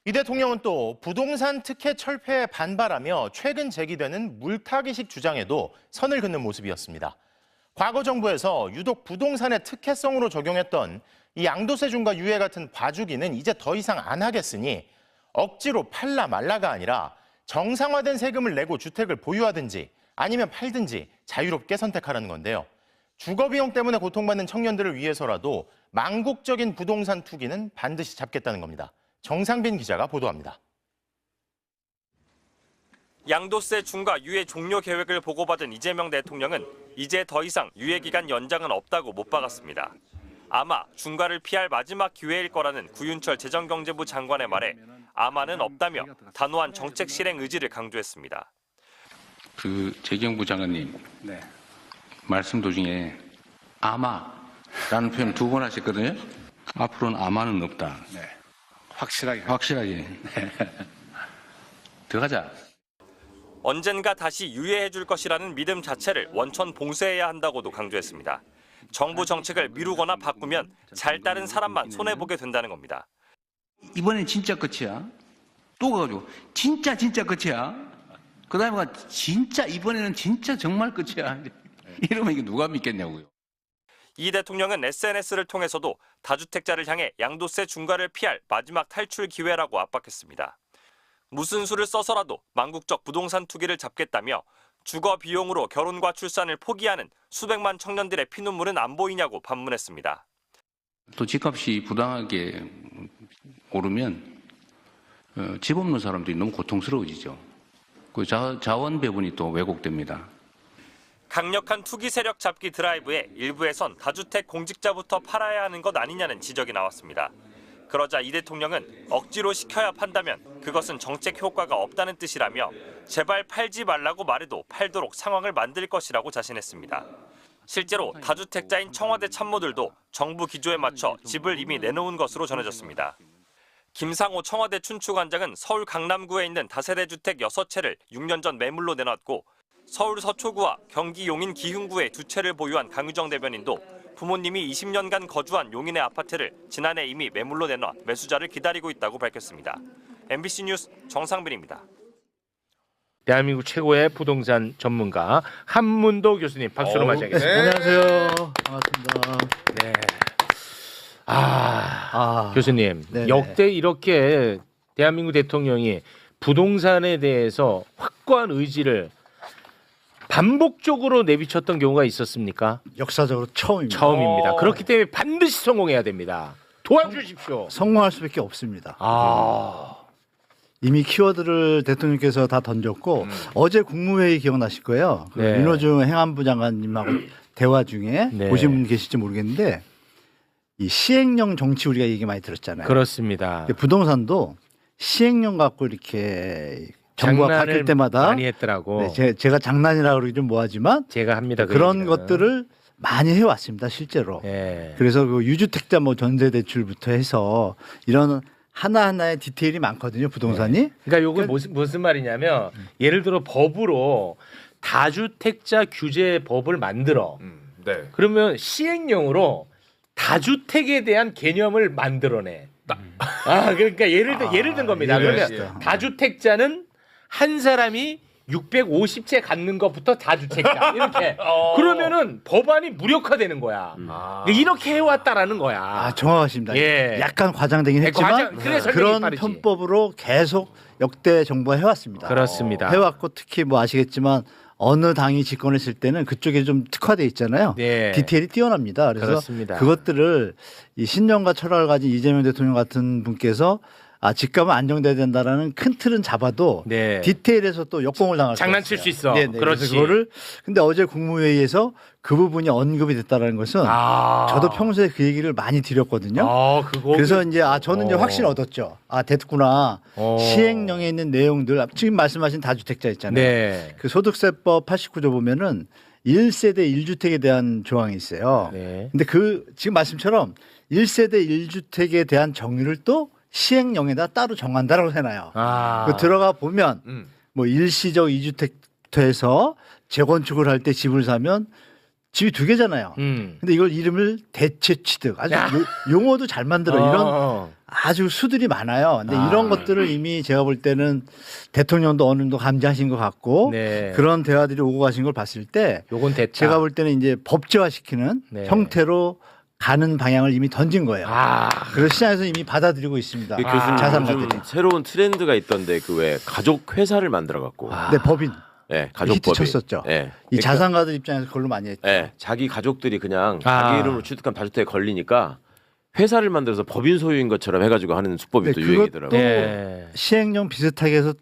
이 대통령은 또 부동산 특혜 철폐에 반발하며 최근 제기되는 물타기식 주장에도 선을 긋는 모습이었습니다. 과거 정부에서 유독 부동산의 특혜성으로 적용했던 이 양도세준과 유예 같은 봐주기는 이제 더 이상 안 하겠으니 억지로 팔라 말라가 아니라 정상화된 세금을 내고 주택을 보유하든지 아니면 팔든지 자유롭게 선택하라는 건데요. 주거비용 때문에 고통받는 청년들을 위해서라도 망국적인 부동산 투기는 반드시 잡겠다는 겁니다. 정상빈 기자가 보도합니다. 양도세 중과 유예 종료 계획을 보고받은 이재명 대통령은 이제 더 이상 유예 기간 연장은 없다고 못 박았습니다. 아마 중과를 피할 마지막 기회일 거라는 구윤철 재정경제부 장관의 말에 아마는 없다며 단호한 정책 실행 의지를 강조했습니다. 재경부 장관님 말씀 도중에 아마라는 표현 2번 하셨거든요. 앞으로는 아마는 없다. 확실하게. 들어가자. 언젠가 다시 유예해 줄 것이라는 믿음 자체를 원천 봉쇄해야 한다고도 강조했습니다. 정부 정책을 미루거나 바꾸면 잘 따른 사람만 손해보게 된다는 겁니다. 이번엔 진짜 끝이야. 또 가가지고 진짜 끝이야. 그 다음에 진짜 이번에는 진짜 정말 끝이야. 이러면 이게 누가 믿겠냐고요. 이 대통령은 SNS를 통해서도 다주택자를 향해 양도세 중과를 피할 마지막 탈출 기회라고 압박했습니다. 무슨 수를 써서라도 망국적 부동산 투기를 잡겠다며 주거 비용으로 결혼과 출산을 포기하는 수백만 청년들의 피눈물은 안 보이냐고 반문했습니다. 또 집값이 부당하게 오르면 집 없는 사람들이 너무 고통스러워지죠. 그 자원 배분이 또 왜곡됩니다. 강력한 투기 세력 잡기 드라이브에 일부에선 다주택 공직자부터 팔아야 하는 것 아니냐는 지적이 나왔습니다. 그러자 이 대통령은 억지로 시켜야 판다면 그것은 정책 효과가 없다는 뜻이라며 제발 팔지 말라고 말해도 팔도록 상황을 만들 것이라고 자신했습니다. 실제로 다주택자인 청와대 참모들도 정부 기조에 맞춰 집을 이미 내놓은 것으로 전해졌습니다. 김상호 청와대 춘추관장은 서울 강남구에 있는 다세대 주택 6채를 6년 전 매물로 내놨고 서울 서초구와 경기 용인 기흥구에 2채를 보유한 강유정 대변인도 부모님이 20년간 거주한 용인의 아파트를 지난해 이미 매물로 내놔 매수자를 기다리고 있다고 밝혔습니다. MBC 뉴스 정상빈입니다. 대한민국 최고의 부동산 전문가 한문도 교수님 박수로 맞이하겠습니다. 네. 안녕하세요. 반갑습니다. 네. 교수님 네네. 역대 이렇게 대한민국 대통령이 부동산에 대해서 확고한 의지를 반복적으로 내비쳤던 경우가 있었습니까? 역사적으로 처음입니다. 처음입니다. 그렇기 때문에 반드시 성공해야 됩니다. 도와주십시오. 성공할 수밖에 없습니다. 이미 키워드를 대통령께서 다 던졌고 어제 국무회의 기억나실 거예요. 그 네. 윤호중 행안부 장관님하고 대화 중에 네. 보신 분 계실지 모르겠는데 이 시행령 정치 우리가 얘기 많이 들었잖아요. 그렇습니다. 부동산도 시행령 갖고 이렇게 정부가 바뀔 장난을 때마다 많이 했더라고. 네, 제가 장난이라고 그러기 좀 뭐하지만 제가 합니다. 그런 얘기는. 것들을 많이 해왔습니다, 실제로. 예. 그래서 그 유주택자 뭐 전세 대출부터 해서 이런 하나하나의 디테일이 많거든요, 부동산이. 그러니까 요거 무슨 말이냐면 예를 들어 법으로 다주택자 규제 법을 만들어. 네. 그러면 시행령으로 다주택에 대한 개념을 만들어내. 그러니까 예를 든 겁니다. 예를 그러면 들었다. 다주택자는 한 사람이 650채 갖는 것부터 다주택자 이렇게. 그러면은 법안이 무력화되는 거야. 이렇게 해왔다라는 거야. 정확하십니다. 예. 약간 과장되긴 했지만 그래서 그런 빠르지. 편법으로 계속 역대 정부가 해왔습니다. 그렇습니다. 해왔고 특히 뭐 아시겠지만 어느 당이 집권했을 때는 그쪽에 좀 특화돼 있잖아요. 네. 디테일이 뛰어납니다. 그래서 그렇습니다. 그것들을 이 신념과 철학을 가진 이재명 대통령 같은 분께서 집값은 안정돼야 된다라는 큰 틀은 잡아도 네. 디테일에서 또 역공을 당할 장난칠 수 있어. 네네. 그렇지. 그래서 그거를 근데 어제 국무회의에서 그 부분이 언급이 됐다라는 것은 저도 평소에 그 얘기를 많이 드렸거든요. 그래서 이제 저는 이제 확신 얻었죠. 됐구나. 시행령에 있는 내용들 지금 말씀하신 다주택자 있잖아요. 네. 그 소득세법 89조 보면은 1세대 1주택에 대한 조항이 있어요. 네. 근데 그 지금 말씀처럼 1세대 1주택에 대한 정의를 또 시행령에다 따로 정한다라고 해놔요. 그 들어가 보면 뭐 일시적 2주택부터 재건축을 할 때 집을 사면 집이 2개잖아요. 근데 이걸 이름을 대체 취득 아주 용어도 잘 만들어 이런 아주 수들이 많아요. 근데 이런 것들을 이미 제가 볼 때는 대통령도 어느 정도 감지하신 것 같고 네. 그런 대화들이 오고 가신 걸 봤을 때 요건 됐다. 제가 볼 때는 이제 법제화시키는 네. 형태로 가는 방향을 이미 던진 거예요. 아. 그래서 시장에서 이미 받아들이고 있습니다. 교수님 자산가들이. 요즘 새로운 트렌드가 있던데 그 왜 가족 회사를 만들어 갖고 네, 법인 네, 가족법이 히트 쳤었죠. 네. 이 자산가들 입장에서 그걸로 많이 했죠. 네, 자기 가족들이 그냥 아. 자기 이름으로 취득한 다주택에 걸리니까 회사를 만들어서 법인 소유인 것처럼 해가지고 하는 수법이 네, 또 그것도 유행이더라고요. 네. 시행령 비슷하게 해서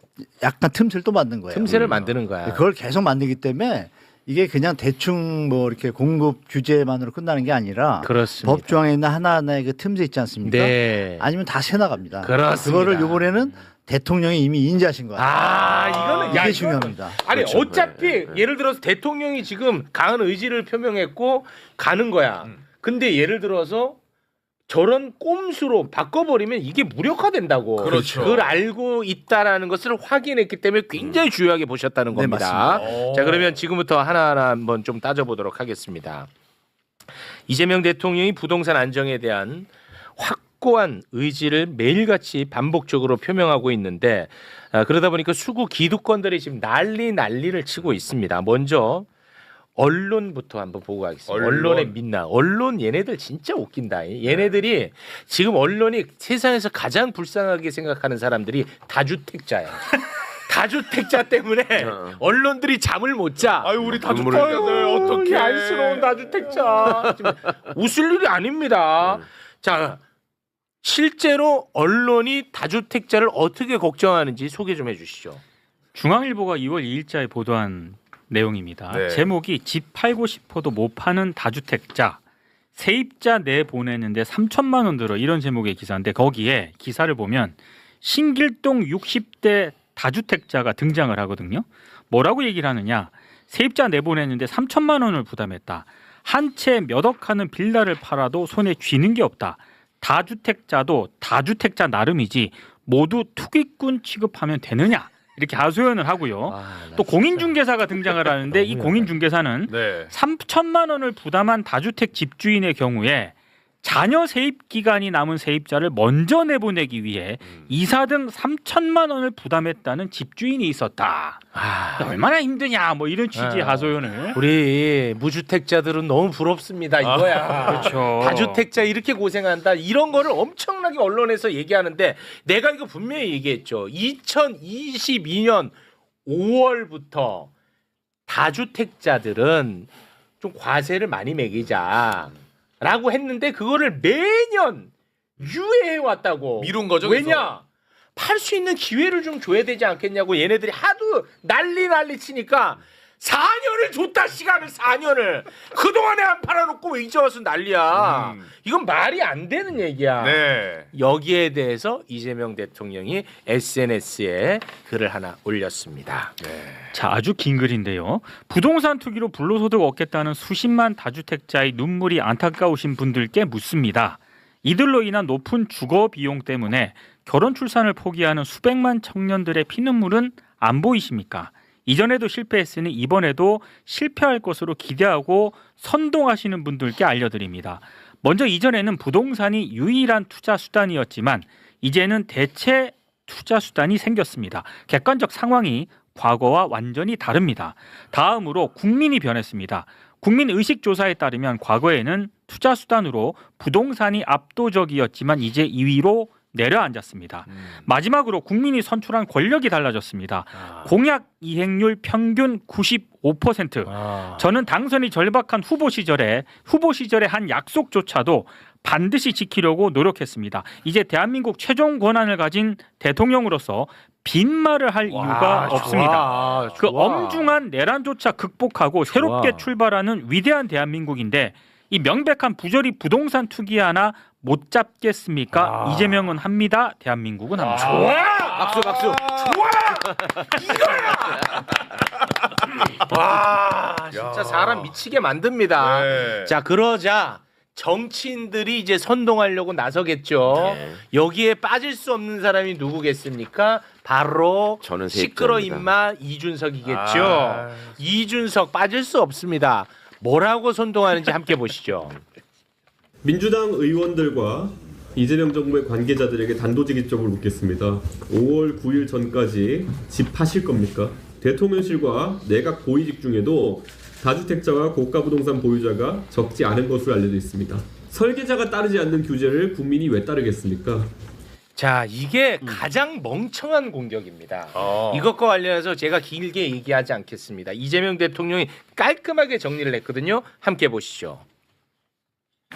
약간 틈새를 또 만든 거예요. 틈새를 만드는 거야. 그걸 계속 만들기 때문에 이게 그냥 대충 뭐 이렇게 공급 규제만으로 끝나는 게 아니라 그렇습니다. 법 조항에 있는 하나하나의 그 틈새 있지 않습니까? 네. 아니면 다 새 나갑니다. 그렇습니다. 그거를 이번에는 대통령이 이미 인지하신 거예요. 아, 이거는 이게 이거는- 중요합니다. 아니 그렇죠. 어차피 네, 네. 예를 들어서 대통령이 지금 강한 의지를 표명했고 가는 거야. 근데 예를 들어서 저런 꼼수로 바꿔버리면 이게 무력화된다고. 그렇죠. 그걸 알고 있다라는 것을 확인했기 때문에 굉장히 중요하게 보셨다는 네, 겁니다. 맞습니다. 자, 그러면 지금부터 하나하나 한번 좀 따져보도록 하겠습니다. 이재명 대통령이 부동산 안정에 대한 확고한 의지를 매일같이 반복적으로 표명하고 있는데 그러다 보니까 수구 기득권들이 지금 난리를 치고 있습니다. 먼저 언론부터 한번 보고 가겠습니다. 언론의 민낯. 언론 얘네들 진짜 웃긴다. 얘네들이 지금 언론이 세상에서 가장 불쌍하게 생각하는 사람들이 다주택자야. 다주택자 때문에 언론들이 잠을 못 자. 아유 우리 다주택자들 어떻게? 안쓰러운 다주택자. 지금 웃을 일이 아닙니다. 자, 실제로 언론이 다주택자를 어떻게 걱정하는지 소개 좀 해주시죠. 중앙일보가 2월 2일자에 보도한 내용입니다. 네. 제목이 집 팔고 싶어도 못 파는 다주택자 세입자 내보내는데 3천만 원 들어 이런 제목의 기사인데 거기에 기사를 보면 신길동 60대 다주택자가 등장을 하거든요. 뭐라고 얘기를 하느냐. 세입자 내보내는데 3천만 원을 부담했다. 한 채 몇 억 하는 빌라를 팔아도 손에 쥐는 게 없다. 다주택자도 다주택자 나름이지 모두 투기꾼 취급하면 되느냐. 이렇게 하소연을 하고요. 또 공인중개사가 등장을 하는데 이 공인중개사는 네. 3천만 원을 부담한 다주택 집주인의 경우에 자녀 세입 기간이 남은 세입자를 먼저 내보내기 위해 이사 등 3천만 원을 부담했다는 집주인이 있었다. 얼마나 힘드냐 뭐 이런 취지의 하소연을. 우리 무주택자들은 너무 부럽습니다 이거야. 그렇죠. 다주택자 이렇게 고생한다 이런 거를 엄청나게 언론에서 얘기하는데 내가 이거 분명히 얘기했죠. 2022년 5월부터 다주택자들은 좀 과세를 많이 매기자라고 했는데 그거를 매년 유예해 왔다고. 미룬 거죠, 왜냐? 팔 수 있는 기회를 좀 줘야 되지 않겠냐고 얘네들이 하도 난리 치니까 4년을 줬다 시간을 4년을 그동안에 안 팔아놓고 왜 이제 와서 난리야. 이건 말이 안 되는 얘기야. 네. 여기에 대해서 이재명 대통령이 SNS에 글을 하나 올렸습니다. 자, 아주 긴 글인데요. 부동산 투기로 불로소득 얻겠다는 수십만 다주택자의 눈물이 안타까우신 분들께 묻습니다. 이들로 인한 높은 주거 비용 때문에 결혼 출산을 포기하는 수백만 청년들의 피눈물은 안 보이십니까? 이전에도 실패했으니 이번에도 실패할 것으로 기대하고 선동하시는 분들께 알려드립니다. 먼저 이전에는 부동산이 유일한 투자 수단이었지만 이제는 대체 투자 수단이 생겼습니다. 객관적 상황이 과거와 완전히 다릅니다. 다음으로 국민이 변했습니다. 국민 의식 조사에 따르면 과거에는 투자 수단으로 부동산이 압도적이었지만 이제 2위로 내려앉았습니다. 마지막으로 국민이 선출한 권력이 달라졌습니다. 공약 이행률 평균 95%. 저는 당선이 절박한 후보 시절에 한 약속조차도 반드시 지키려고 노력했습니다. 이제 대한민국 최종 권한을 가진 대통령으로서 빈말을 할 이유가 없습니다. 그 엄중한 내란조차 극복하고 새롭게 출발하는 위대한 대한민국인데 이 명백한 부조리 부동산 투기 하나 못 잡겠습니까? 이재명은 합니다. 대한민국은 합니다. 박수. 와, 진짜 사람 미치게 만듭니다. 네. 자, 그러자 정치인들이 이제 선동하려고 나서겠죠. 네. 여기에 빠질 수 없는 사람이 누구겠습니까? 바로 저는 시끄러 세입자입니다. 임마 이준석이겠죠. 아. 이준석 빠질 수 없습니다. 뭐라고 선동하는지 함께 보시죠. 민주당 의원들과 이재명 정부의 관계자들에게 단도직입적으로 묻겠습니다. 5월 9일 전까지 집 파실 겁니까? 대통령실과 내각 고위직 중에도 다주택자와 고가 부동산 보유자가 적지 않은 것으로 알려져 있습니다. 설계자가 따르지 않는 규제를 국민이 왜 따르겠습니까? 자, 이게 가장 멍청한 공격입니다. 이것과 관련해서 제가 길게 얘기하지 않겠습니다. 이재명 대통령이 깔끔하게 정리를 했거든요. 함께 보시죠.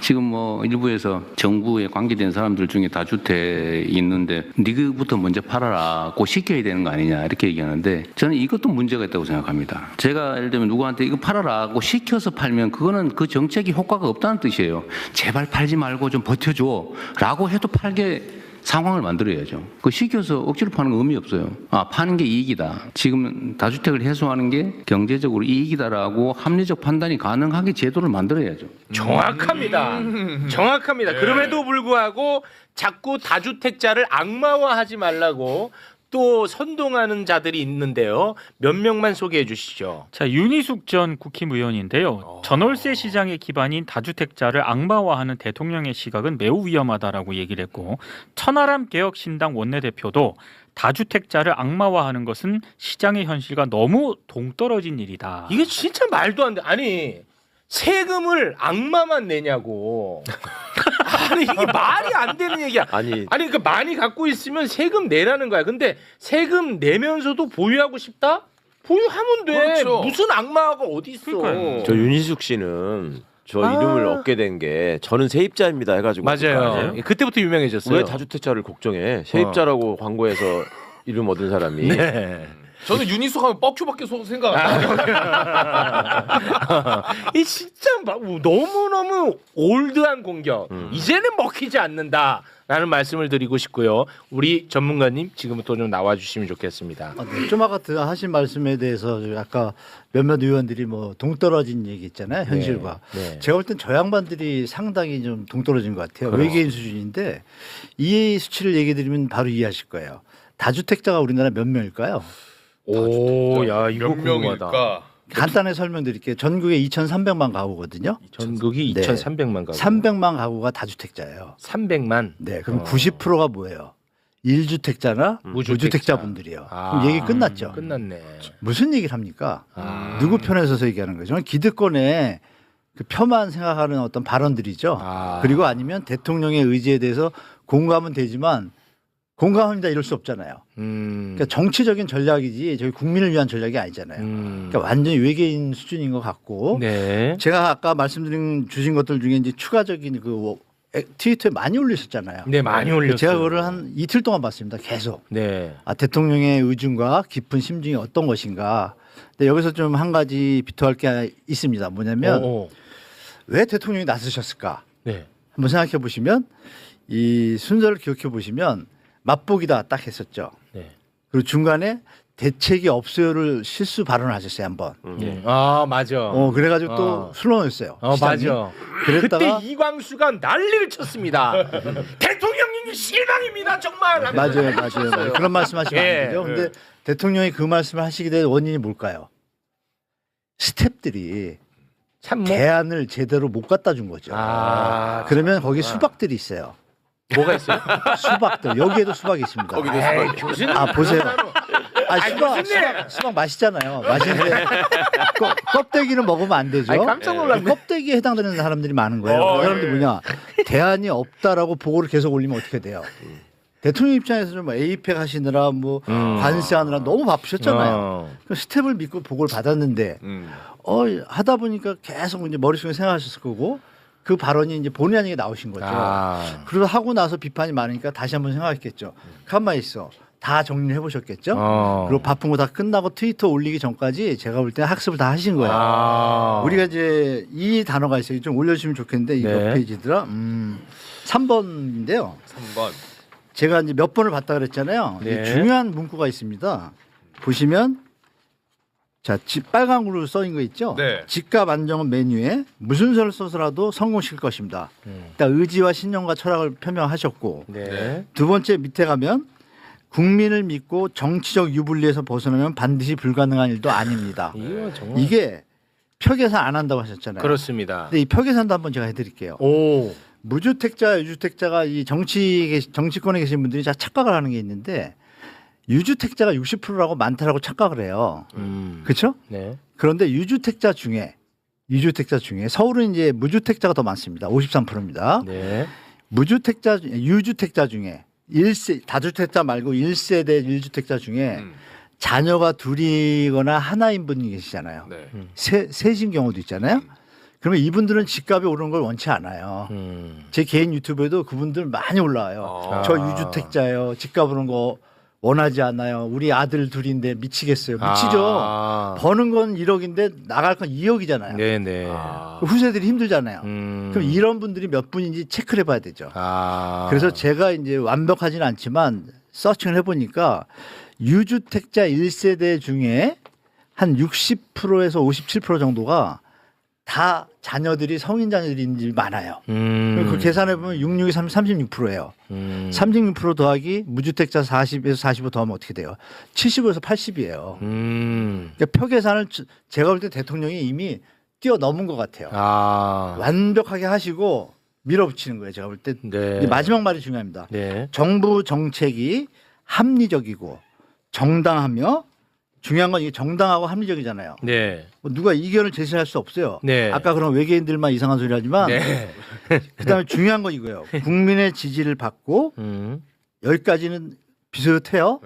지금 뭐 일부에서 정부에 관계된 사람들 중에 다주택이 있는데 니그부터 먼저 팔아라고 시켜야 되는 거 아니냐 이렇게 얘기하는데 저는 이것도 문제가 있다고 생각합니다. 제가 예를 들면 누구한테 이거 팔아라고 시켜서 팔면 그거는 그 정책이 효과가 없다는 뜻이에요. 제발 팔지 말고 좀 버텨줘 라고 해도 팔게 상황을 만들어야죠. 그 시켜서 억지로 파는 건 의미 없어요. 파는 게 이익이다. 지금 다주택을 해소하는 게 경제적으로 이익이다라고 합리적 판단이 가능하게 제도를 만들어야죠. 정확합니다. 정확합니다. 그럼에도 불구하고 자꾸 다주택자를 악마화하지 말라고 또 선동하는 자들이 있는데요. 몇 명만 소개해 주시죠. 자, 윤희숙 전 국힘의원인데요. 전월세 시장의 기반인 다주택자를 악마화하는 대통령의 시각은 매우 위험하다라고 얘기를 했고 천하람 개혁신당 원내대표도 다주택자를 악마화하는 것은 시장의 현실과 너무 동떨어진 일이다. 이게 진짜 말도 안 돼. 아니 세금을 악마만 내냐고. 아니 이게 말이 안 되는 얘기야. 아니 그 많이 갖고 있으면 세금 내라는 거야. 근데 세금 내면서도 보유하고 싶다? 보유하면 돼. 그렇죠. 무슨 악마가 어디 있어? 저 윤희숙 씨는 저 이름을 얻게 된 게 저는 세입자입니다 해가지고 맞아요. 그때부터 유명해졌어요. 왜 다주택자를 걱정해? 세입자라고 광고해서 이름 얻은 사람이. 네. 저는 유니숙 하면 뻑큐밖에 생각 안 나요. 이 진짜 너무너무 올드한 공격. 이제는 먹히지 않는다라는 말씀을 드리고 싶고요. 우리 전문가님 지금부터 좀 나와주시면 좋겠습니다. 네. 좀 아까 하신 말씀에 대해서 아까 몇몇 의원들이 뭐 동떨어진 얘기 있잖아요. 현실과. 네. 제가 볼 땐 저 양반들이 상당히 좀 동떨어진 것 같아요. 외계인 수준인데 이 수치를 얘기 드리면 바로 이해하실 거예요. 다주택자가 우리나라 몇 명일까요? 오, 야 이거 몇 궁금하다. 명일까? 간단하게 설명드릴게요. 전국에 2,300만 가구거든요. 전국이 네. 2,300만 가구. 300만 가구가 다주택자예요. 300만. 네, 그럼 90%가 뭐예요? 1주택자나 무주택자분들이요. 그럼 얘기 끝났죠. 끝났네. 무슨 얘기를 합니까? 누구 편에 서서 얘기하는 거죠? 기득권의 그 표만 생각하는 어떤 발언들이죠. 그리고 아니면 대통령의 의지에 대해서 공감은 되지만 공감합니다 이럴 수 없잖아요. 그러니까 정치적인 전략이지 저희 국민을 위한 전략이 아니잖아요. 그러니까 완전히 외계인 수준인 것 같고 네. 제가 아까 주신 것들 중에 이제 추가적인 그 트위터에 많이 올리셨잖아요. 네, 많이 올렸어요. 제가 그거를 한 이틀 동안 봤습니다. 계속. 네. 대통령의 의중과 깊은 심중이 어떤 것인가. 근데 여기서 좀 한 가지 비토할 게 있습니다. 뭐냐면 왜 대통령이 나서셨을까? 네. 한번 생각해 보시면 이 순서를 기억해 보시면 맛보기다 딱 했었죠. 네. 그리고 중간에 대책이 없어요를 실수 발언을 하셨어요 한번. 맞아. 그래가지고 또 슬로우였어요. 맞아. 그랬다가 그때 이광수가 난리를 쳤습니다. 대통령님이 실망입니다 정말. 맞아요. 그런 말씀하시면 안 되죠. 근데 대통령이 그 말씀을 하시게 된 원인이 뭘까요? 스태프들이 대안을 제대로 못 갖다 준 거죠. 그러면 거기 수박들이 있어요. 뭐가 있어요? 수박들. 여기에도 수박이 있습니다. 교수님. 보세요. 수박 맛있잖아요. 맛있는데 껍데기는 먹으면 안 되죠. 깜짝 놀랐네. 껍데기에 해당되는 사람들이 많은 거예요. 그 사람들이 뭐냐? 대안이 없다라고 보고를 계속 올리면 어떻게 돼요? 대통령 입장에서는 뭐 에이펙 하시느라 뭐 관세하느라 너무 바쁘셨잖아요. 스텝을 믿고 보고를 받았는데 하다 보니까 계속 이제 머릿속에 생각하셨을 거고 그 발언이 이제 본의 아니게 나오신 거죠. 그리고 하고 나서 비판이 많으니까 다시 한번 생각했겠죠. 가만히 있어. 다 정리를 해보셨겠죠. 그리고 바쁜 거 다 끝나고 트위터 올리기 전까지 제가 볼 때 학습을 다 하신 거예요. 우리가 이제 이 단어가 있어요. 좀 올려주시면 좋겠는데 이거 페이지더라. 3번인데요. 3번. 제가 이제 몇 번을 봤다 그랬잖아요. 중요한 문구가 있습니다. 보시면 자, 빨강으로 써인 거 있죠? 네. 집값 안정은 메뉴에 무슨 수를 써서라도 성공시킬 것입니다. 일단 의지와 신념과 철학을 표명하셨고 두 번째 밑에 가면 국민을 믿고 정치적 유불리에서 벗어나면 반드시 불가능한 일도 아닙니다. 이게 표계산 안 한다고 하셨잖아요. 그렇습니다. 근데 이 표계산도 한번 제가 해드릴게요. 무주택자, 유주택자가 이 정치권에 계신 분들이 다 착각을 하는 게 있는데 유주택자가 60%라고 많다라고 착각을 해요. 그렇죠? 네. 그런데 유주택자 중에 서울은 이제 무주택자가 더 많습니다. 53%입니다. 네. 유주택자 중에 다주택자 말고 1세대 1주택자 중에 자녀가 둘이거나 하나인 분이 계시잖아요. 네. 셋인 경우도 있잖아요. 그러면 이분들은 집값이 오르는 걸 원치 않아요. 제 개인 유튜브에도 그분들 많이 올라와요. 저 유주택자예요. 집값 오르는 거 원하지 않아요. 우리 아들 둘인데 미치겠어요. 미치죠. 버는 건 1억인데 나갈 건 2억이잖아요. 네네. 후세들이 힘들잖아요. 그럼 이런 분들이 몇 분인지 체크를 해봐야 되죠. 그래서 제가 이제 완벽하지는 않지만 서칭을 해보니까 유주택자 1세대 중에 한 60%에서 57% 정도가 다 자녀들이 성인 자녀들인지 많아요. 그 계산해 보면 66이 36%예요. 36% 더하기 무주택자 40에서 45 더하면 어떻게 돼요? 75에서 80이에요. 그러니까 표 계산을 제가 볼 때 대통령이 이미 뛰어넘은 것 같아요. 완벽하게 하시고 밀어붙이는 거예요. 제가 볼 때. 네. 마지막 말이 중요합니다. 네. 정부 정책이 합리적이고 정당하며 중요한 건 이게 정당하고 합리적이잖아요. 네. 누가 이견을 제시할 수 없어요. 네. 아까 그런 외계인들만 이상한 소리 하지만 네. 그다음에 중요한 건 이거예요. 국민의 지지를 받고 여기까지는 비슷해요.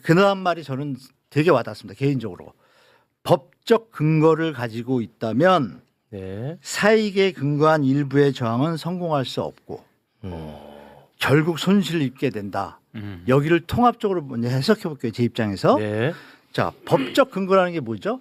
그 다음 말이 저는 되게 와닿습니다. 개인적으로. 법적 근거를 가지고 있다면 네. 사익에 근거한 일부의 저항은 성공할 수 없고 결국 손실을 입게 된다. 여기를 통합적으로 먼저 해석해 볼게요. 제 입장에서. 네. 자, 법적 근거라는 게 뭐죠?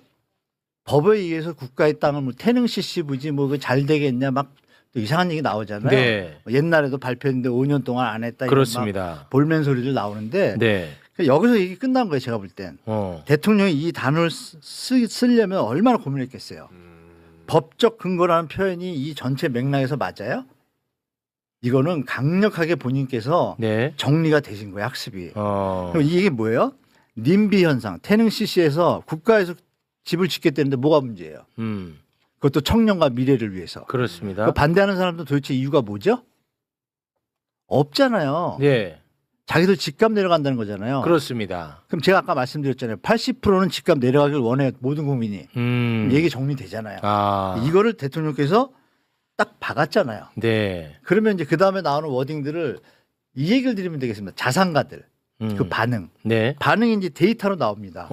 법에 의해서 국가의 땅을 뭐 태릉 CC부지 뭐 잘 되겠냐 막 또 이상한 얘기 나오잖아요. 네. 옛날에도 발표했는데 5년 동안 안 했다. 그렇습니다. 볼멘 소리들 나오는데 네. 여기서 얘기 끝난 거예요. 제가 볼 땐. 대통령이 이 단어를 쓰려면 얼마나 고민했겠어요. 법적 근거라는 표현이 이 전체 맥락에서 맞아요? 이거는 강력하게 본인께서 네. 정리가 되신 거예요. 학습이. 그럼 이게 뭐예요? 님비 현상. 태릉 CC에서 국가에서 집을 짓겠다는데 뭐가 문제예요? 그것도 청년과 미래를 위해서. 그렇습니다. 그 반대하는 사람도 도대체 이유가 뭐죠? 없잖아요. 네. 자기들 집값 내려간다는 거잖아요. 그렇습니다. 그럼 제가 아까 말씀드렸잖아요. 80%는 집값 내려가길 원해 모든 국민이. 얘기 정리되잖아요. 이거를 대통령께서 딱 박았잖아요. 네. 그러면 이제 그 다음에 나오는 워딩들을 이 얘기를 드리면 되겠습니다. 자산가들 그 반응. 네. 반응이 이제 데이터로 나옵니다.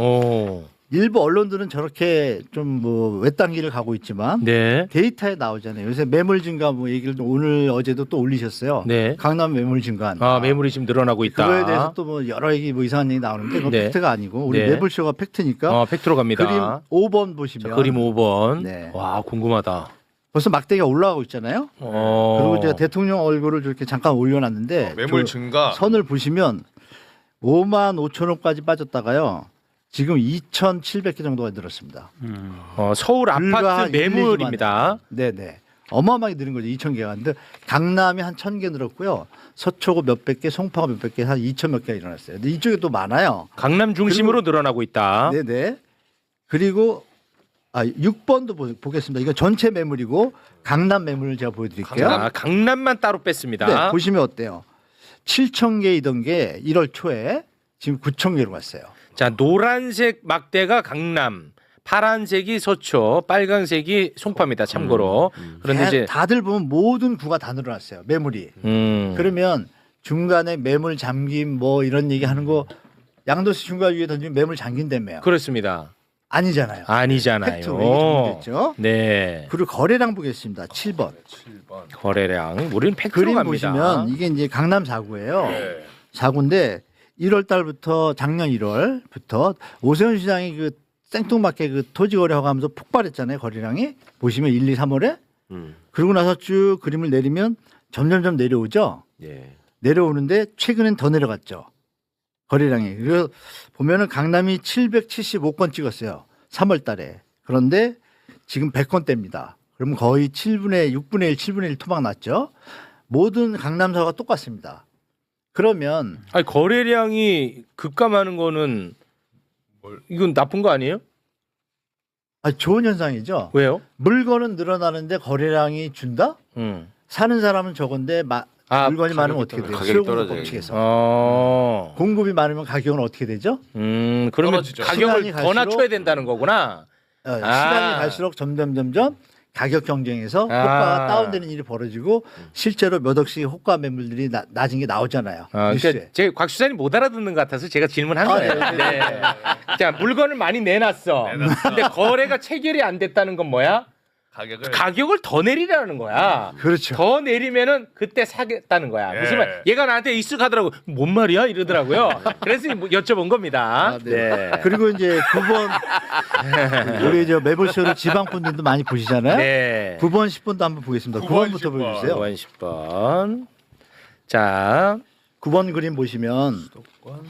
일부 언론들은 저렇게 좀 뭐 외딴 길을 가고 있지만 네. 데이터에 나오잖아요. 요새 매물 증가 뭐 얘기를 오늘 어제도 또 올리셨어요. 네. 강남 매물 증가. 매물이 지금 늘어나고 있다. 그거에 대해서 또 뭐 여러 얘기 뭐 이상한 얘기 나오는데 그건 네. 팩트가 아니고 우리 네. 매불쇼가 팩트니까. 팩트로 갑니다. 그림 5번 보시면. 자, 그림 5번. 네. 와, 궁금하다. 벌써 막대기가 올라가고 있잖아요. 그리고 제가 대통령 얼굴을 저렇게 잠깐 올려놨는데 매물 저 증가. 선을 보시면 5만 5천 원까지 빠졌다가요. 지금 2,700개 정도가 늘었습니다. 서울 불과 아파트 매물입니다. 네네. 어마어마하게 늘은 거죠. 2,000개가. 근데 강남이 한 1,000개 늘었고요. 서초구 몇백 개, 송파가 몇백 개, 한 2,000 몇 개가 일어났어요. 근데 이쪽에 또 많아요. 강남 중심으로 늘어나고 있다. 네네. 그리고 6번도 보겠습니다. 이거 전체 매물이고 강남 매물을 제가 보여드릴게요. 강남만 따로 뺐습니다. 네, 보시면 어때요? 7,000개이던 게 1월 초에 지금 9,000개로 갔어요. 자, 노란색 막대가 강남, 파란색이 서초, 빨간색이 송파입니다. 참고로. 그런데 이제 다들 보면 모든 구가 다 늘어났어요. 매물이. 그러면 중간에 매물 잠김 뭐 이런 얘기하는 거 양도세 중과 위에 던지면 매물 잠긴다며요. 그렇습니다. 아니잖아요. 아니잖아요. 팩트로 얘기 정리됐죠. 네. 그리고 거래량 보겠습니다. 7번. 거래량. 우리는 팩트로 그림 갑니다. 보시면 이게 이제 강남 4구예요. 4구인데 1월 달부터 작년 1월부터 오세훈 시장이 그 생뚱맞게 그 토지 거래 허가하면서 폭발했잖아요. 거래량이. 보시면 1, 2, 3월에. 그러고 나서 쭉 그림을 내리면 점점점 내려오죠. 예. 내려오는데 최근엔 더 내려갔죠. 거래량이. 그래서 보면은 강남이 775건 찍었어요. 3월 달에. 그런데 지금 100건대입니다. 그러면 거의 6분의 1, 7분의 1 토막 났죠. 모든 강남 사가 똑같습니다. 그러면 거래량이 급감하는 거는 이건 나쁜 거 아니에요? 좋은 현상이죠. 왜요? 물건은 늘어나는데 거래량이 준다? 사는 사람은 적은데 물건이 많으면 어떻게 돼요? 가격이 수요공급 떨어져요. 법칙에서. 공급이 많으면 가격은 어떻게 되죠? 그러면 떨어지죠. 가격을 시간이 더 낮춰야 된다는 거구나. 시간이 갈수록 점점 가격 경쟁에서 호가가 다운되는 일이 벌어지고 실제로 몇 억씩 호가 매물들이 낮은 게 나오잖아요. 그러니까 제가 곽 수사님 못 알아듣는 것 같아서 제가 질문한 거예요. 네. 자, 물건을 많이 내놨어. 근데 거래가 체결이 안 됐다는 건 뭐야? 가격을 더 내리라는 거야. 그렇죠. 더 내리면은 그때 사겠다는 거야. 무슨 말? 얘가 나한테 익숙하더라고. 뭔 말이야? 이러더라고요. 그래서 여쭤본 겁니다. 네. 그리고 이제 9번 우리 매불쇼를 지방 분들도 많이 보시잖아요. 네. 9번, 10번도 한번 보겠습니다. 9번부터 보여주세요. 9번, 10번. 자, 9번 그림 보시면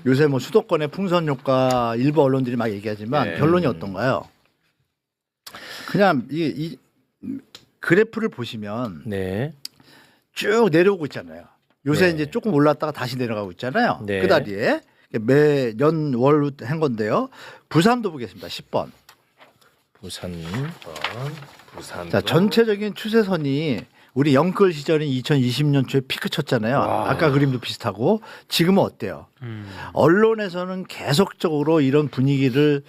요새 뭐 수도권의 풍선 효과 일부 언론들이 막 얘기하지만 결론이 어떤가요? 그냥 이 그래프를 보시면 쭉 내려오고 있잖아요. 요새 이제 조금 올랐다가 다시 내려가고 있잖아요. 네. 그 다리에 매년 월로 한 건데요. 부산도 보겠습니다. 10번. 부산. 자, 전체적인 추세선이 우리 영끌 시절인 2020년 초에 피크 쳤잖아요. 아까 그림도 비슷하고 지금은 어때요? 언론에서는 계속적으로 이런 분위기를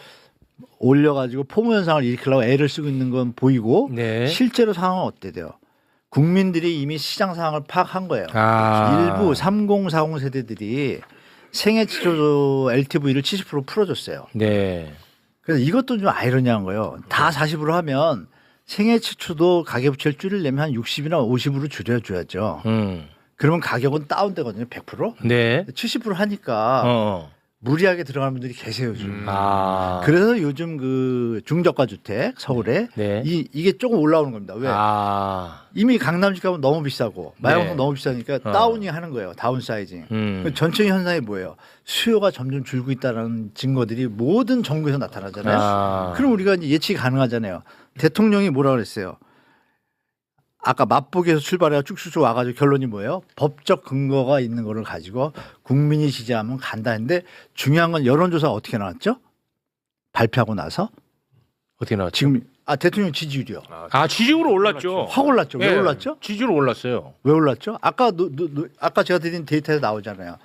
올려가지고 포모 현상을 일으키려고 애를 쓰고 있는 건 보이고 실제로 상황은 어때요? 국민들이 이미 시장 상황을 파악한 거예요. 일부 30, 40 세대들이 생애 치료 LTV를 70% 풀어줬어요. 그래서 이것도 좀 아이러니한 거예요. 다 40으로 하면 생애 치료도 가계부채를 줄이려면 한 60이나 50으로 줄여줘야죠. 그러면 가격은 다운되거든요. 100%. 70% 하니까 무리하게 들어가는 분들이 계세요 요즘. 그래서 요즘 그 중저가 주택 서울에 이게 조금 올라오는 겁니다. 왜? 이미 강남집 가면 너무 비싸고 마약동 너무 비싸니까 다운이 하는 거예요. 다운사이징. 전체적인 현상이 뭐예요? 수요가 점점 줄고 있다는 증거들이 모든 정부에서 나타나잖아요. 그럼 우리가 이제 예측이 가능하잖아요. 대통령이 뭐라 그랬어요? 아까 맛보기에서 출발해서 쭉쭉쭉 와가지고 결론이 뭐예요? 법적 근거가 있는 거를 가지고 국민이 지지하면 간다 했는데 중요한 건 여론조사가 어떻게 나왔죠? 발표하고 나서 어떻게 나왔죠? 지금 대통령 지지율이요. 지지율은 올랐죠. 확 올랐죠. 왜 올랐죠? 지지율 올랐어요. 왜 올랐죠? 아까 제가 드린 데이터에 나오잖아요.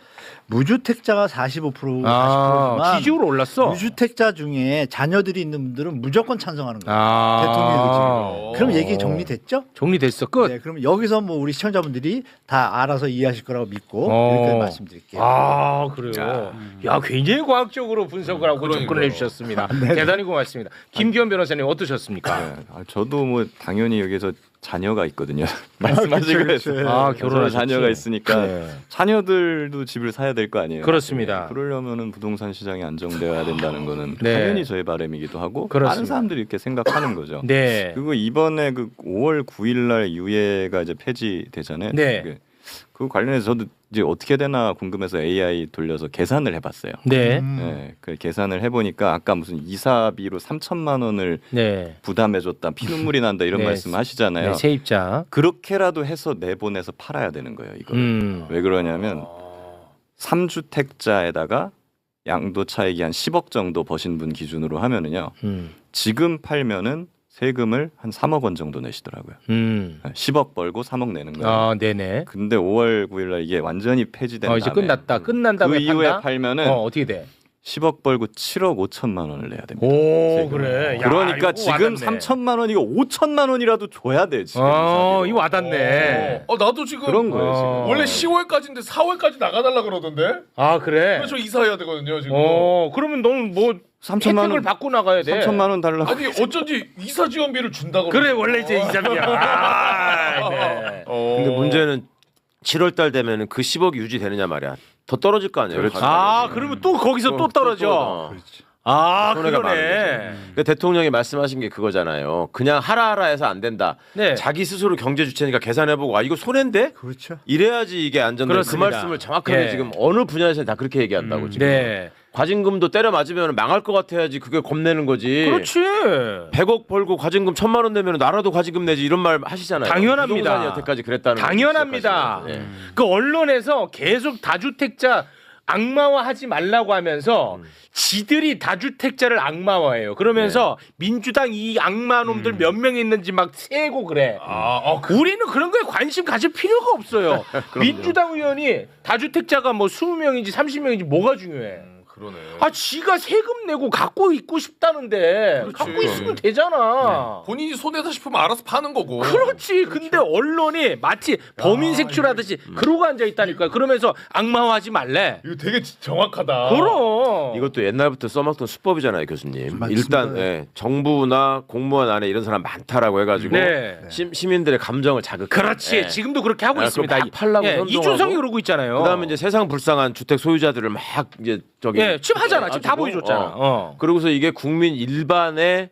무주택자가 40%지만 지지율 올랐어. 무주택자 중에 자녀들이 있는 분들은 무조건 찬성하는 거예요. 대통령의 의지로. 그럼 얘기 정리됐죠? 정리됐어. 끝. 네, 그럼 여기서 뭐 우리 시청자분들이 다 알아서 이해하실 거라고 믿고 이렇게 말씀드릴게요. 그래요. 야, 굉장히 과학적으로 분석을 하고 접근을 해주셨습니다. 대단히 고맙습니다. 김기현 변호사님 어떠셨습니까? 저도 뭐 당연히 여기서 자녀가 있거든요. 말씀하신 거에서 결혼한 자녀가 있으니까 자녀들도 집을 사야 될 거 아니에요. 그렇습니다. 그러려면은 부동산 시장이 안정되어야 된다는 거는 당연히 저의 바람이기도 하고 많은 사람들이 이렇게 생각하는 거죠. 그리고 이번에 그 5월 9일날 유예가 이제 폐지되잖아요. 그 관련해서 저도 이제 어떻게 되나 궁금해서 AI 돌려서 계산을 해봤어요. 그 계산을 해보니까 아까 무슨 이사비로 3천만 원을 부담해줬다, 피눈물이 난다 이런 말씀하시잖아요. 세입자 그렇게라도 해서 내보내서 팔아야 되는 거예요. 이걸 왜 그러냐면 3주택자에다가 양도 차익이 한 10억 정도 버신 분 기준으로 하면은요. 지금 팔면은 세금을 한 3억 원 정도 내시더라고요. 10억 벌고 3억 내는 거예요. 근데 5월 9일 날 이게 완전히 폐지된 이제 다음에 끝난 다음에 그 이후에 팔면은 어떻게 돼? 10억 벌고 7억 5천만 원을 내야 됩니다. 그래. 그러니까 지금 3천만 원이고 5천만 원이라도 줘야 돼 지금. 이거 와닿네. 나도 지금 그런 거예요. 지금. 원래 10월까지인데 4월까지 나가달라 그러던데. 그래. 그래서 이사해야 되거든요 지금. 그러면 너는 뭐 3천만 혜택을 받고 나가야 돼. 3천만 원 달라고. 아니 어쩐지 이사 지원비를 준다고. 그래 원래 이제 이자비야. 근데 문제는 7월달 되면은 그 10억이 유지되느냐 말이야. 더 떨어질 거 아니에요. 그러면 또 거기서 또 떨어져. 손해가 많은 거죠. 대통령이 말씀하신 게 그거잖아요. 그냥 하라 해서 안 된다. 자기 스스로 경제 주체니까 계산해보고 이거 손해인데? 그렇죠. 이래야지 이게 안전돼. 그 말씀을 정확하게 지금 어느 분야에서 다 그렇게 얘기한다고 지금. 과징금도 때려 맞으면 망할 것 같아야지 그게 겁내는 거지. 그렇지. 100억 벌고 과징금 1,000만 원 내면 나라도 과징금 내지 이런 말 하시잖아요. 당연합니다. 부동산이 여태까지 그랬다는 당연합니다. 그 언론에서 계속 다주택자 악마화하지 말라고 하면서 지들이 다주택자를 악마화해요. 그러면서 민주당 이 악마놈들 몇 명 있는지 막 세고 그래. 우리는 그런 거에 관심 가질 필요가 없어요. 민주당 의원이 다주택자가 뭐 20명인지 30명인지 뭐가 중요해. 그러네. 지가 세금 내고 갖고 있고 싶다는데 그렇지. 갖고 있으면 되잖아. 본인이 손해다 싶으면 알아서 파는 거고. 그렇지. 근데 언론이 마치 범인 색출하듯이 그러고 앉아 있다니까요. 그러면서 악마화하지 말래. 이거 되게 정확하다. 그럼. 이것도 옛날부터 써먹던 수법이잖아요, 교수님. 맞습니다. 일단 정부나 공무원 안에 이런 사람 많다라고 해가지고 시민들의 감정을 자극해. 그렇지. 지금도 그렇게 하고 있습니다. 팔라고 이준석이 그러고 있잖아요. 그다음에 이제 세상 불쌍한 주택 소유자들을 막 이제 저기 지금 하잖아. 지금 다 보여줬잖아. 그러고서 이게 국민 일반의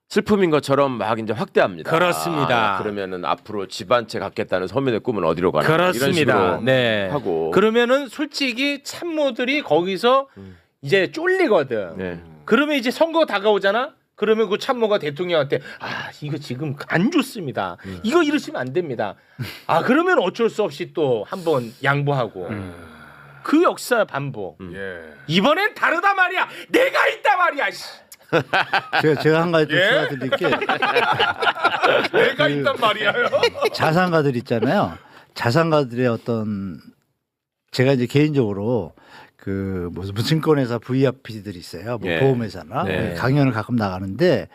슬픔인 것처럼 막 이제 확대합니다. 그렇습니다. 그러면은 앞으로 집 한 채 갖겠다는 서민의 꿈은 어디로 가나? 그렇습니다. 이런 식으로 하고. 그러면은 솔직히 참모들이 거기서 이제 쫄리거든. 그러면 이제 선거 다가오잖아. 그러면 그 참모가 대통령한테 이거 지금 안 좋습니다. 이거 이러시면 안 됩니다. 그러면 어쩔 수 없이 또 한번 양보하고. 그 역사 반복. 이번엔 다르다 말이야. 내가 있다 말이야. 제가 한 가지 좀 추가 드릴 게 내가 있단 말이야요. 자산가들 있잖아요. 자산가들의 어떤 제가 이제 개인적으로 그 무슨 증권회사 VIP들이 있어요. 뭐 보험회사나 강연을 가끔 나가는데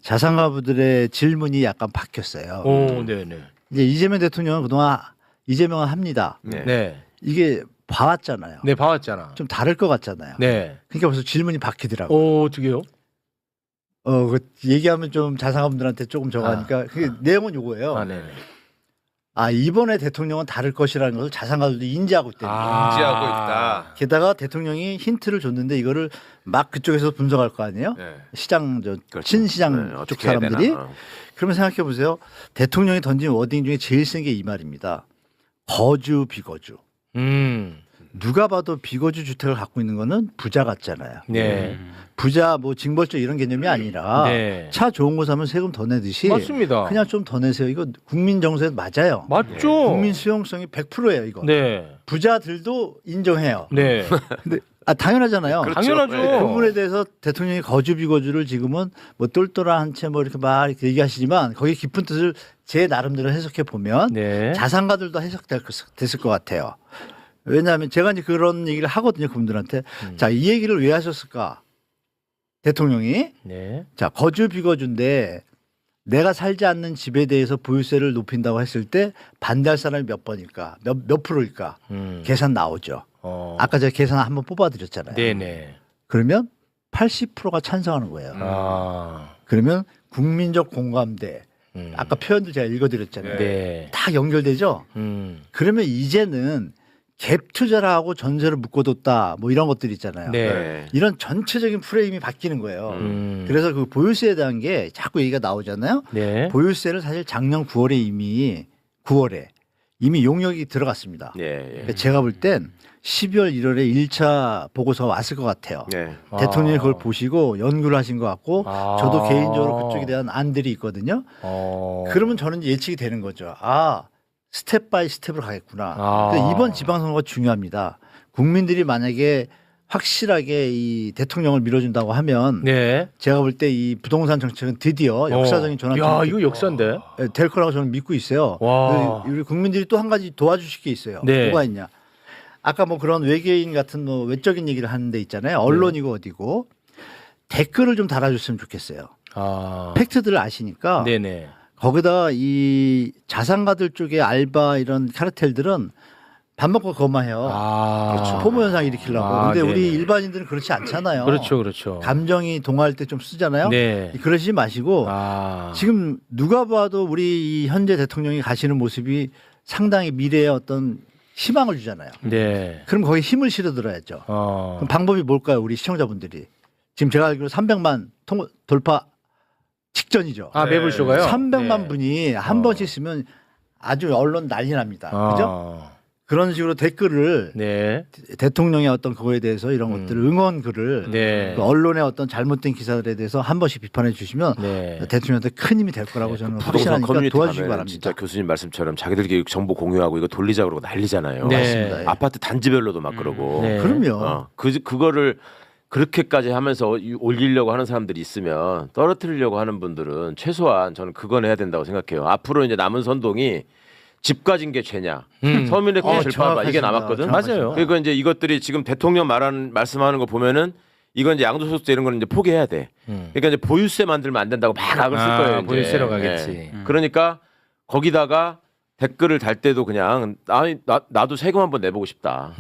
자산가분들의 질문이 약간 바뀌었어요. 이제 이재명 대통령은 그동안 이재명은 합니다. 이게 봐왔잖아요. 봐왔잖아. 좀 다를 것 같잖아요. 그러니까 벌써 질문이 바뀌더라고요. 어떻게요? 그 얘기하면 좀 자산가분들한테 조금 저거 하니까 그 내용은 요거예요. 이번에 대통령은 다를 것이라는 것을 자산가들도 인지하고 있다. 인지하고 있다. 게다가 대통령이 힌트를 줬는데 이거를 막 그쪽에서 분석할 거 아니에요? 시장 친시장 쪽 사람들이. 그러면 생각해 보세요. 대통령이 던진 워딩 중에 제일 센 게 이 말입니다. 거주 비거주. 누가 봐도 비거주 주택을 갖고 있는 거는 부자 같잖아요. 부자 뭐 징벌적 이런 개념이 아니라 차 좋은 거 사면 세금 더 내듯이 맞습니다. 그냥 좀 더 내세요. 이거 국민 정서에 맞아요. 맞죠. 국민 수용성이 100%예요. 이거. 부자들도 인정해요. 근데 당연하잖아요. 당연하죠. 그 부분에 대해서 대통령이 거주 비거주를 지금은 뭐 똘똘한 한 채 뭐 이렇게 막 이렇게 얘기하시지만 거기에 깊은 뜻을 제 나름대로 해석해 보면 자산가들도 해석됐을 것 같아요. 왜냐하면 제가 이제 그런 얘기를 하거든요. 그분들한테. 자, 이 얘기를 왜 하셨을까? 대통령이 자, 거주 비거주인데 내가 살지 않는 집에 대해서 보유세를 높인다고 했을 때 반대할 사람이 몇 번일까? 몇 프로일까? 계산 나오죠. 아까 제가 계산 한번 뽑아드렸잖아요. 그러면 80%가 찬성하는 거예요. 그러면 국민적 공감대. 아까 표현도 제가 읽어드렸잖아요. 다 연결되죠. 그러면 이제는 갭 투자를 하고 전세를 묶어뒀다 뭐 이런 것들 있잖아요. 이런 전체적인 프레임이 바뀌는 거예요. 그래서 그 보유세에 대한 게 자꾸 얘기가 나오잖아요. 보유세를 사실 작년 9월에 이미 용역이 들어갔습니다. 그러니까 제가 볼 땐 12월 1월에 1차 보고서가 왔을 것 같아요. 대통령이 그걸 보시고 연구를 하신 것 같고 저도 개인적으로 그쪽에 대한 안들이 있거든요. 그러면 저는 예측이 되는 거죠. 스텝 바이 스텝으로 가겠구나. 그러니까 이번 지방선거가 중요합니다. 국민들이 만약에 확실하게 이 대통령을 밀어준다고 하면 제가 볼 때 이 부동산 정책은 드디어 역사적인 전환. 이거 역사인데. 될 거라고 저는 믿고 있어요. 우리 국민들이 또 한 가지 도와주실 게 있어요. 뭐가 있냐. 아까 뭐 그런 외계인 같은 뭐 외적인 얘기를 하는 데 있잖아요. 언론이고 어디고 댓글을 좀 달아줬으면 좋겠어요. 팩트들을 아시니까. 거기다 이 자산가들 쪽의 알바 이런 카르텔들은 밥 먹고 그것만 해요. 포모 현상 일으키려고. 근데 우리 일반인들은 그렇지 않잖아요. 그렇죠. 감정이 동화할 때 좀 쓰잖아요. 그러시지 마시고 지금 누가 봐도 우리 이 현재 대통령이 가시는 모습이 상당히 미래에 어떤 희망을 주잖아요. 그럼 거기에 힘을 실어들어야죠. 그럼 방법이 뭘까요? 우리 시청자분들이. 지금 제가 알기로 300만 돌파 직전이죠. 매불쇼가요? 300만 분이 한 번씩 쓰면 아주 언론 난리 납니다. 그죠? 그런 식으로 댓글을 네. 대통령의 어떤 그거에 대해서 이런 것들을 응원 글을 네. 그 언론의 어떤 잘못된 기사들에 대해서 한 번씩 비판해 주시면 네. 대통령한테 큰 힘이 될 거라고 저는 부동산 확신하니까 커뮤니티 도와주시기 가면 바랍니다. 진짜 교수님 말씀처럼 자기들끼리 정보 공유하고 이거 돌리자 그러고 난리잖아요. 네. 맞습니다. 예. 아파트 단지별로도 막 그러고. 네. 그럼요. 그거를 그렇게까지 하면서 올리려고 하는 사람들이 있으면 떨어뜨리려고 하는 분들은 최소한 저는 그건 해야 된다고 생각해요. 앞으로 이제 남은 선동이 집 가진 게 죄냐, 서민의 꽃을 봐봐 이게 남았거든. 맞아요. 그리고 이제 이것들이 지금 대통령 말씀하는 거 보면은 이건 이제 양도소득세 이런 거는 이제 포기해야 돼. 그러니까 이제 보유세 만들면 안 된다고 막 악을 쓸 거예요. 이제. 보유세로 가겠지. 그러니까 거기다가 댓글을 달 때도 그냥 나도 세금 한번 내보고 싶다.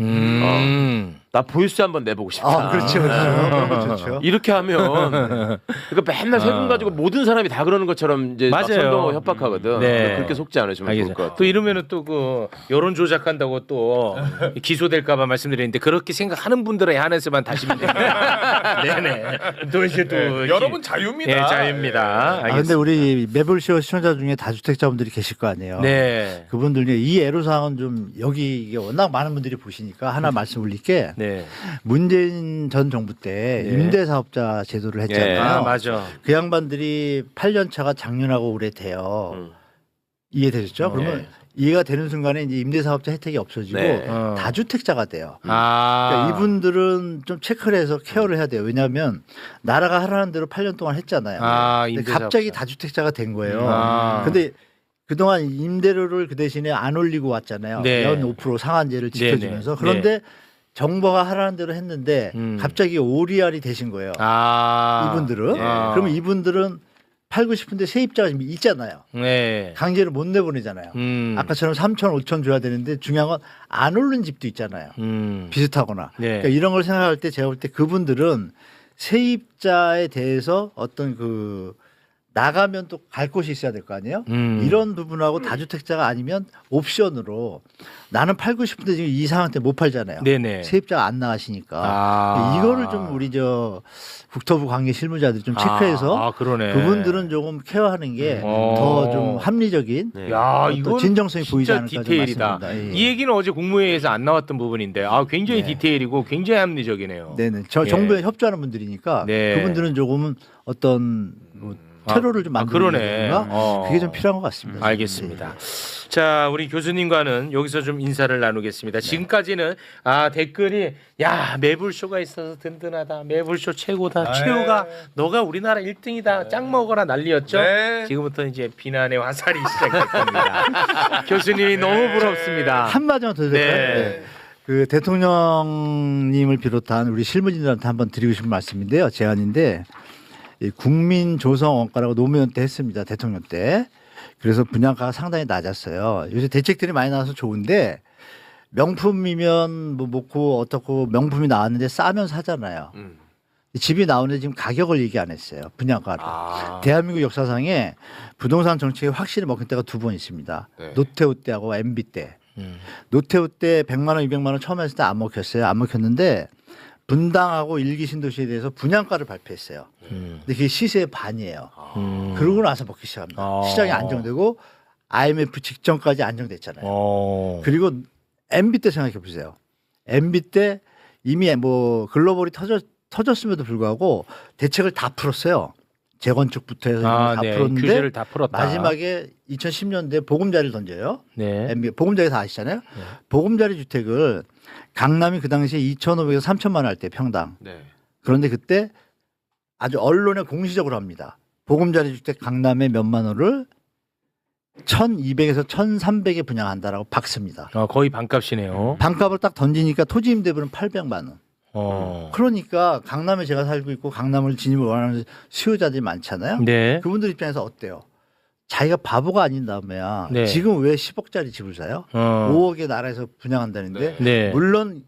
나 보유세 한번 내보고 싶다. 아, 그렇죠, 그렇죠. 이렇게 하면 그러니까 맨날 세금 가지고 모든 사람이 다 그러는 것처럼 이제 선동하고 협박하거든. 네. 그렇게 속지 않으시면 좋을 것 같아요. 또 이러면은 또 그 여론 조작한다고 또 기소될까봐 말씀드렸는데 그렇게 생각하는 분들에 한해서만 다시면 됩니다. 네네. 또 이제 또 여러분 자유입니다. 네, 자유입니다. 아, 근데 우리 매불쇼 시청자 중에 다주택자분들이 계실 거 아니에요. 네. 그분들 중에 이 애로사항은 좀 여기 이게 워낙 많은 분들이 보시니까 하나 말씀 올릴게. 네. 문재인 전 정부 때 네. 임대사업자 제도를 했잖아요. 네. 아, 맞아. 그 양반들이 8년 차가 작년하고 올해 돼요. 이해되셨죠? 그러면 이해가 되는 순간에 이제 임대사업자 혜택이 없어지고 네. 다주택자가 돼요. 아. 그러니까 이분들은 좀 체크를 해서 케어를 해야 돼요. 왜냐하면 나라가 하라는 대로 8년 동안 했잖아요. 아, 근데 임대사업자. 갑자기 다주택자가 된 거예요. 아. 근데 그동안 임대료를 그 대신에 안 올리고 왔잖아요. 네. 연 5% 상한제를 지켜주면서. 네네. 그런데 정부가 하라는 대로 했는데 갑자기 오리알이 되신 거예요. 아. 이분들은. 네. 그러면 이분들은 팔고 싶은데 세입자가 지금 있잖아요. 네. 강제로 못 내보내잖아요. 아까처럼 3천, 5천 줘야 되는데 중요한 건 안 오른 집도 있잖아요. 비슷하거나. 네. 그러니까 이런 걸 생각할 때 제가 볼 때 그분들은 세입자에 대해서 어떤 그 나가면 또 갈 곳이 있어야 될 거 아니에요? 이런 부분하고 다주택자가 아니면 옵션으로 나는 팔고 싶은데 지금 이 상황 때 못 팔잖아요. 네네. 세입자가 안 나가시니까. 아. 이거를 좀 우리 저 국토부 관계 실무자들이 좀 체크해서 그러네. 그분들은 조금 케어하는 게 더 좀 합리적인 야, 또 이거 진정성이 보이지 진짜 않을까 좀 디테일이다. 말씀드립니다. 예. 이 얘기는 어제 국무회의에서 안 나왔던 부분인데 굉장히 네. 디테일이고 굉장히 합리적이네요. 네네. 예. 정부에 협조하는 분들이니까 네. 그분들은 조금은 어떤 뭐 테러를 좀 그러네. 만드는 그게 좀 필요한 것 같습니다. 알겠습니다. 자, 우리 교수님과는 여기서 좀 인사를 나누겠습니다. 지금까지는 댓글이 매불쇼가 있어서 든든하다. 매불쇼 최고다. 최우가 너가 우리나라 1등이다. 짱 먹어라 난리였죠. 네. 지금부터 이제 비난의 화살이 시작될 겁니다. 교수님이 너무 부럽습니다. 한마디만 더 드릴까요? 네. 그 대통령님을 비롯한 우리 실무진들한테 한번 드리고 싶은 말씀인데요. 제안인데 이 국민조성원가라고 노무현 때 했습니다. 대통령 때. 그래서 분양가가 상당히 낮았어요. 요새 대책들이 많이 나와서 좋은데 명품이면 뭐 뭐고 어떻고 명품이 나왔는데 싸면 사잖아요. 집이 나오는데 지금 가격을 얘기 안 했어요. 분양가를. 대한민국 역사상에 부동산 정책이 확실히 먹힌 때가 두 번 있습니다. 네. 노태우 때하고 MB 때. 노태우 때 100만 원, 200만 원 처음 했을 때 안 먹혔어요. 안 먹혔는데 분당하고 일기 신도시에 대해서 분양가를 발표했어요. 근데 그게 시세의 반이에요. 그러고 나서 먹기 시작합니다. 시장이 안정되고 IMF 직전까지 안정됐잖아요. 그리고 MB 때 생각해 보세요. MB 때 이미 뭐 글로벌이 터졌음에도 불구하고 대책을 다 풀었어요. 재건축부터 해서 다 풀었는데 규제를 다 풀었다. 마지막에 2010년대 보금자리를 던져요. 네. MB 보금자리 다 아시잖아요. 보금자리 주택을 강남이 그 당시에 2,500에서 3,000만 원 할 때 평당. 네. 그런데 그때 아주 언론에 공시적으로 합니다. 보금자리 주택 강남에 몇만 원을 1,200에서 1,300에 분양한다라고 박습니다. 거의 반값이네요. 반값을 딱 던지니까 토지 임대료는 800만 원. 그러니까 강남에 제가 살고 있고 강남을 진입을 원하는 수요자들이 많잖아요. 네. 그분들 입장에서 어때요? 자기가 바보가 아닌 다음에야 네. 지금 왜 10억짜리 집을 사요? 5억에 나라에서 분양한다는데 네. 물론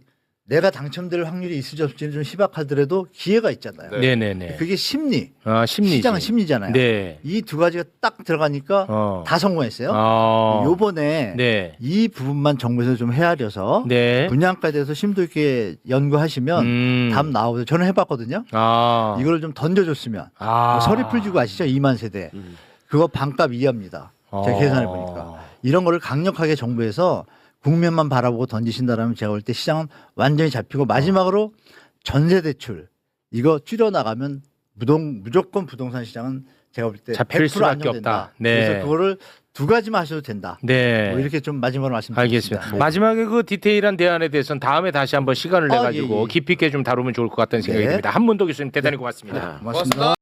내가 당첨될 확률이 있을지 없을지는 좀 희박하더라도 기회가 있잖아요. 네네네. 그게 심리, 심리지. 시장은 심리잖아요. 네. 이 두 가지가 딱 들어가니까 다 성공했어요. 요번에 네. 이 부분만 정부에서 좀 헤아려서 네. 분양가에 대해서 심도 있게 연구하시면 답 나오죠. 저는 해봤거든요. 이걸 좀 던져줬으면 서리풀 지구 아시죠? 2만 세대. 그거 반값 이하입니다. 제가 계산해 보니까 이런 거를 강력하게 정부에서 국면만 바라보고 던지신다라면 제가 볼 때 시장은 완전히 잡히고 마지막으로 전세 대출 이거 줄여 나가면 무조건 부동산 시장은 제가 볼 때 잡힐 100% 수밖에 안정된다. 없다. 네. 그래서 그거를 두 가지만 하셔도 된다. 네. 뭐 이렇게 좀 마지막으로 말씀드리겠습니다. 알겠습니다. 마지막에 그 디테일한 대안에 대해서는 다음에 다시 한번 시간을 내 가지고 예, 예. 깊이 있게 좀 다루면 좋을 것 같다는 생각이 네. 듭니다. 한문도 교수님 대단히 고맙습니다. 고맙습니다.